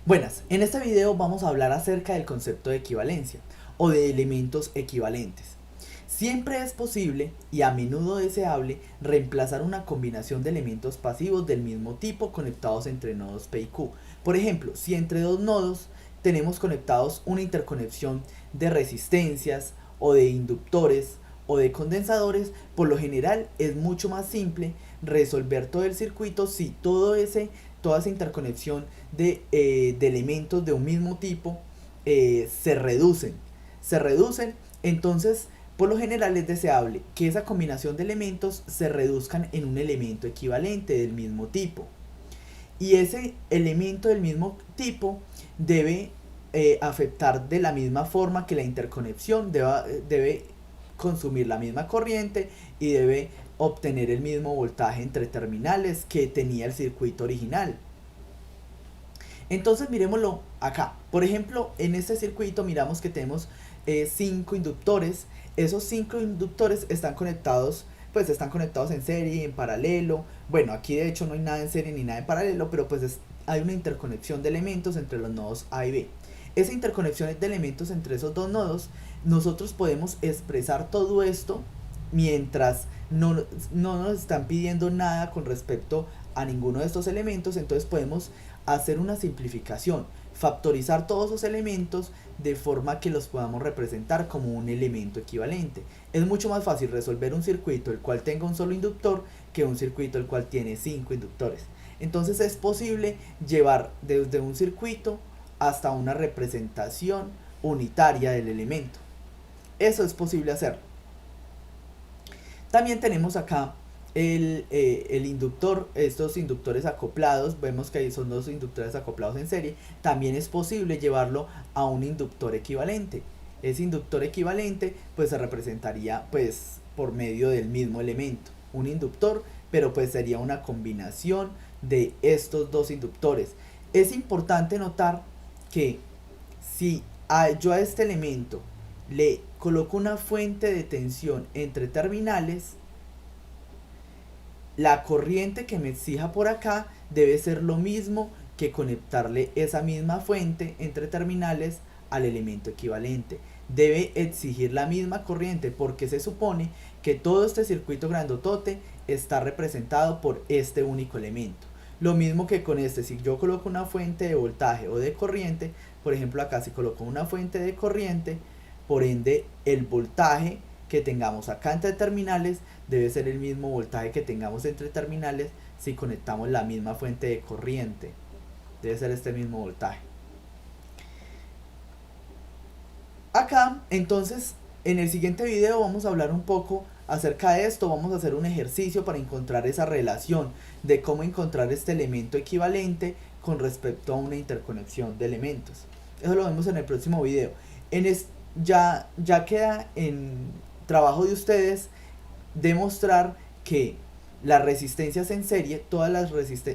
Buenas, en este video vamos a hablar acerca del concepto de equivalencia o de elementos equivalentes. Siempre es posible y a menudo deseable reemplazar una combinación de elementos pasivos del mismo tipo conectados entre nodos P y Q. Por ejemplo, si entre dos nodos tenemos conectados una interconexión de resistencias o de inductores o de condensadores, por lo general es mucho más simple resolver todo el circuito si toda esa interconexión de elementos de un mismo tipo se reducen. Entonces por lo general es deseable que esa combinación de elementos se reduzcan en un elemento equivalente del mismo tipo. Y ese elemento del mismo tipo debe afectar de la misma forma que la interconexión, debe consumir la misma corriente y debe obtener el mismo voltaje entre terminales que tenía el circuito original. Entonces miremoslo acá. Por ejemplo, en este circuito miramos que tenemos 5 inductores. Esos 5 inductores están conectados en serie y en paralelo. Bueno, aquí de hecho no hay nada en serie ni nada en paralelo, pero hay una interconexión de elementos entre los nodos A y B. Esa interconexión de elementos entre esos dos nodos, nosotros podemos expresar todo esto mientras no nos están pidiendo nada con respecto a ninguno de estos elementos. Entonces podemos hacer una simplificación, factorizar todos esos elementos de forma que los podamos representar como un elemento equivalente. Es mucho más fácil resolver un circuito el cual tenga un solo inductor que un circuito el cual tiene 5 inductores. Entonces es posible llevar desde un circuito hasta una representación unitaria del elemento. Eso es posible hacerlo. También tenemos acá el inductor, estos inductores acoplados. Vemos que ahí son dos inductores acoplados en serie. También es posible llevarlo a un inductor equivalente. Ese inductor equivalente pues se representaría pues por medio del mismo elemento, un inductor, pero pues sería una combinación de estos dos inductores. Es importante notar que si yo a este elemento le coloco una fuente de tensión entre terminales, la corriente que me exija por acá debe ser lo mismo que conectarle esa misma fuente entre terminales al elemento equivalente. Debe exigir la misma corriente porque se supone que todo este circuito grandotote está representado por este único elemento. Lo mismo que con este, si yo coloco una fuente de voltaje o de corriente, por ejemplo acá si coloco una fuente de corriente, por ende el voltaje que tengamos acá entre terminales debe ser el mismo voltaje que tengamos entre terminales si conectamos la misma fuente de corriente. Debe ser este mismo voltaje. Acá, entonces, en el siguiente video vamos a hablar un poco acerca de esto. Vamos a hacer un ejercicio para encontrar esa relación de cómo encontrar este elemento equivalente con respecto a una interconexión de elementos. Eso lo vemos en el próximo video. Ya queda en trabajo de ustedes demostrar que las resistencias en serie,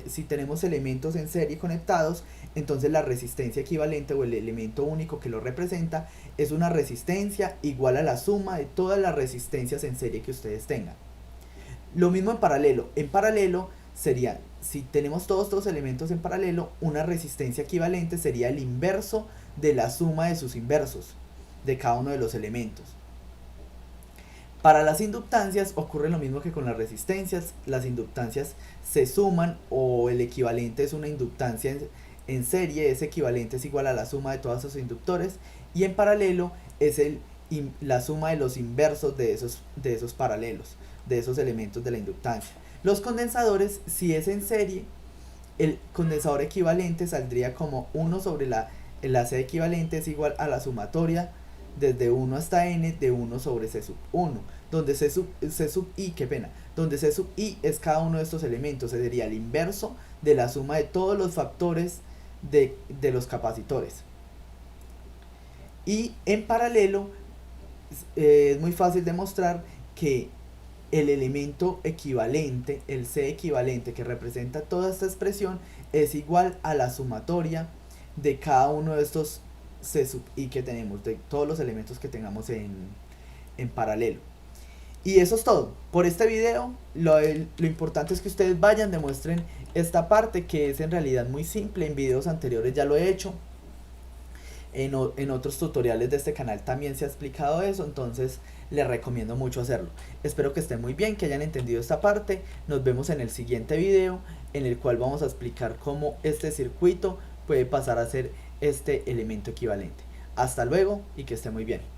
si tenemos elementos en serie conectados, entonces la resistencia equivalente o el elemento único que lo representa es una resistencia igual a la suma de todas las resistencias en serie que ustedes tengan. Lo mismo en paralelo. En paralelo sería, si tenemos todos estos elementos en paralelo, una resistencia equivalente sería el inverso de la suma de sus inversos de cada uno de los elementos. Para las inductancias ocurre lo mismo que con las resistencias. Las inductancias se suman o el equivalente es una inductancia en serie. Ese equivalente es igual a la suma de todos esos inductores. Y en paralelo es la suma de los inversos de esos paralelos, de esos elementos de la inductancia. Los condensadores, si es en serie, el condensador equivalente saldría como 1 sobre la C equivalente es igual a la sumatoria desde 1 hasta n de 1 sobre C sub 1, donde C sub i, donde C sub i es cada uno de estos elementos, sería el inverso de la suma de todos los factores de los capacitores. Y en paralelo es muy fácil demostrar que el elemento equivalente, el C equivalente que representa toda esta expresión, es igual a la sumatoria de cada uno de estos C sub i que tenemos, de todos los elementos que tengamos en paralelo. Y eso es todo por este video. Lo importante es que ustedes vayan, demuestren esta parte que es en realidad muy simple. En videos anteriores ya lo he hecho, en otros tutoriales de este canal también se ha explicado eso, entonces les recomiendo mucho hacerlo. Espero que estén muy bien, que hayan entendido esta parte. Nos vemos en el siguiente video, en el cual vamos a explicar cómo este circuito puede pasar a ser este elemento equivalente. Hasta luego y que esté muy bien.